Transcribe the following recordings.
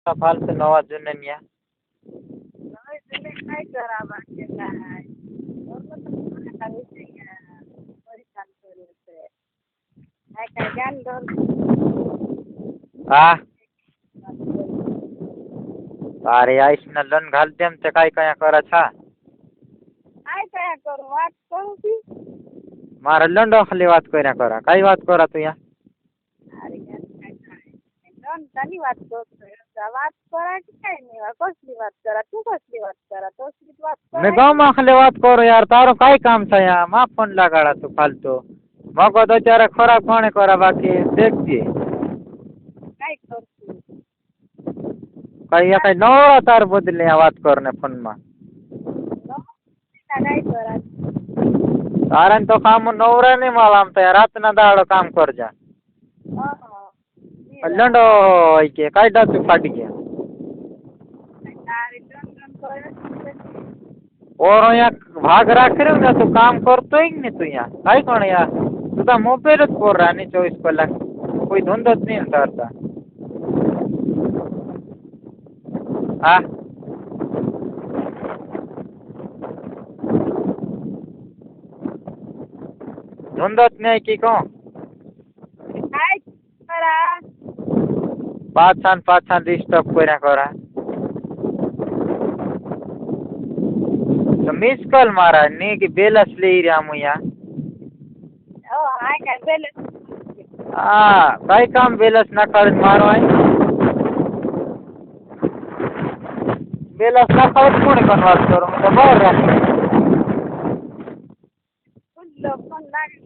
फालतू नवा जुन्या काय करावं काय परेशान करून काय काय ज्ञान आ तारे आईस न लन घाल देम ते काय काय करा छा काय काय करू वाट करू की मारा लंडो खाली बात કર્યા करा काय बात करा तू या अरे काय तनी વાત करतोय વાત करा की काय नाही कसली વાત करा तू कसली વાત करा तोच વાત करा मैं गाँव में खाली बात करो यार तारो काय काम था यार मा फोन लगाड़ा तू फालतू मको तो चारा खराब कोने करा बाकी देख दिए काय करतो काय या काय नवरा तार बदले या बात करने फोन में काय करा तारन तो काम नवरा नहीं मालूम तो यार रात ना दाड़ो काम कर जा लंडो के काय डातू फाट गया और यहाँ भाग राख रहे हो तू काम करतो ही नहीं तू यहाँ काय कोण यार तुझा मोबाईलच कोर रहा नहीं 24 कलाक कोई धंधोच नहीं करता हाँ धंधोच नहीं की को काय करा पाछान डिस्टर्ब कोऱ्या करा तो मिस कॉल मारा नहीं कि बेलस ले रहा मुया हाय काय बेल हाँ काय काम बेलस ना कर मारो है बेलस ना कर कोण बात करो मतलब बाहर रख फोन लाग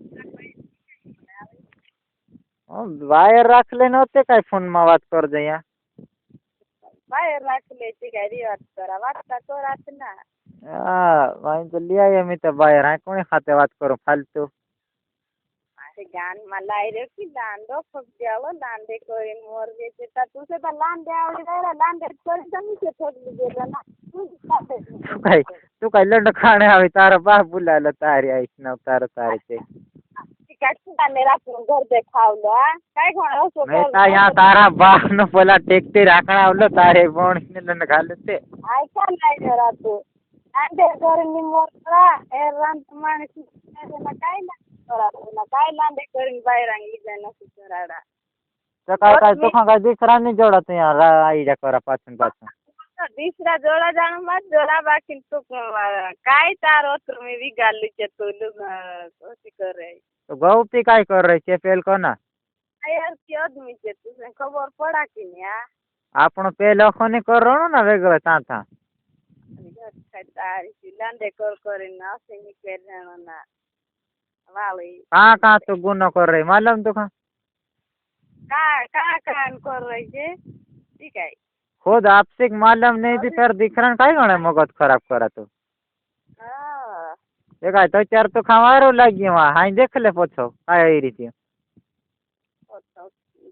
वायर रख लेने होते काय फोन में बात कर दे यहाँ बाहेर राखले ते काय रिवाज करा वाटता कराच ना वहीं तो लिया ये मैं तो बाहर है कौन खाते बात करो फालतू अरे गान मला रे की लांडो खूप द्यावं लांडे करीन मोर देते तर तुझे तर लांडे आवडी राहिला लांडे करीन तर मी ठोकली गेलं ना तू काय लंड खाने आवे तारा बाप बुलाला तारी आईस ना तारा तारे ते काय गाणे राखून घर दे खावलं काय कोण असो मैं ता यहाँ तारा बाप न बोला टेकते राखना आवलो तारे बोन ने लंड घालते ऐका नाही जरा तू लांडे करीन मी मोर करा ए रांत माणूस काय ना करा काय लांडे करीन बाहेर अंगी ना सुराडा तो काय तो काय दिसरा नहीं जोड़त यहाँ आई जा करा पाछन दिसरा जोड़ा जाण मत जोड़ा बाकी तू काय तारो तुम्ही विगाली के तू कोशी कर रही तो गौपी काय कर रही है पेल को ना यार की आदमी के तुझे खबर पड़ा कि नहीं आपण पेल अखोनी कर रो ना वेगळ ताता तारी लांडे करीन ना असे मी कर ना वाली कहाँ तो गुनो कर रही मालूम तो का कर रही है ठीक है खुद आपसे मालूम नहीं थी तर दिखरण काय गणे मगज खराब करा तो ये काय तो चार तो खवारो लगी वहाँ हाई देख ले पोछो काय रीति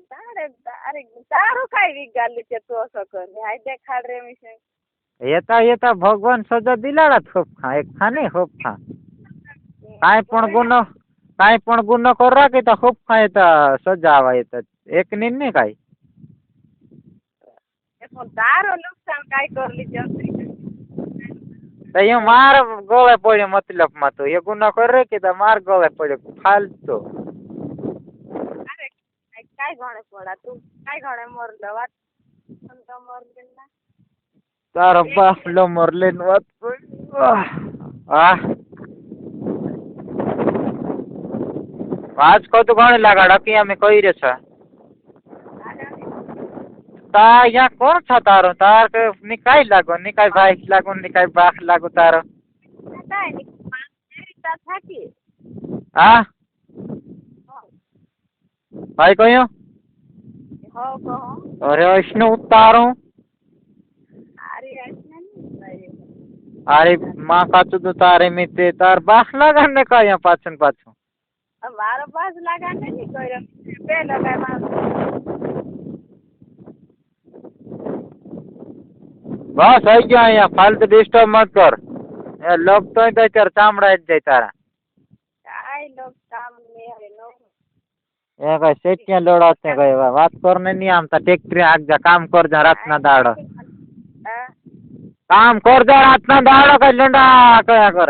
अरे तारो काय विगाली के तू असं कर हाय देखाड रे मिशन येता भगवान सजा दिलाड़ा खूब खा एक खाने खूब खा काय पण गुनो कर रहा की तो खूब खाए तो सजा आवा येता एक नहीं काय तारो नुकसान काय करली तो ये मार गोळे पड़े मतलब मा तो ये गुनो कर रहे कि तो मार गोळे पड़े फालतू अरे काय गणे पड़ा तू काय गणे मरल वाट तो मरल ना तारो बाप लो मरले नत आज को तो गणे लगा डकी हमें कही रे छा ता यहाँ कौन था तारो तार के निकाय लागो निकाय बाइक लागो निकाय बाख लागो तारो हाँ भाई कहियो अरे ऐसने उतारो अरे माँ का तो तारे में ते तार बाख लगाने का यहाँ पाछन हमारे पास लगाने नहीं कोई पे लगा बस आई गया यहाँ फालतू डिस्टर्ब मत कर लोग तो चार चामड़ा जाए तारा काय लोग काम में है नो એ કઈ શેઠિયા લોડા છે કઈ વાત કરને નહીં આમ તા ટેક્ટરી આગજા કામ કરજા રાતના દાડો હા કામ કરજા રાતના દાડો કઈ લોંડા કયા કરે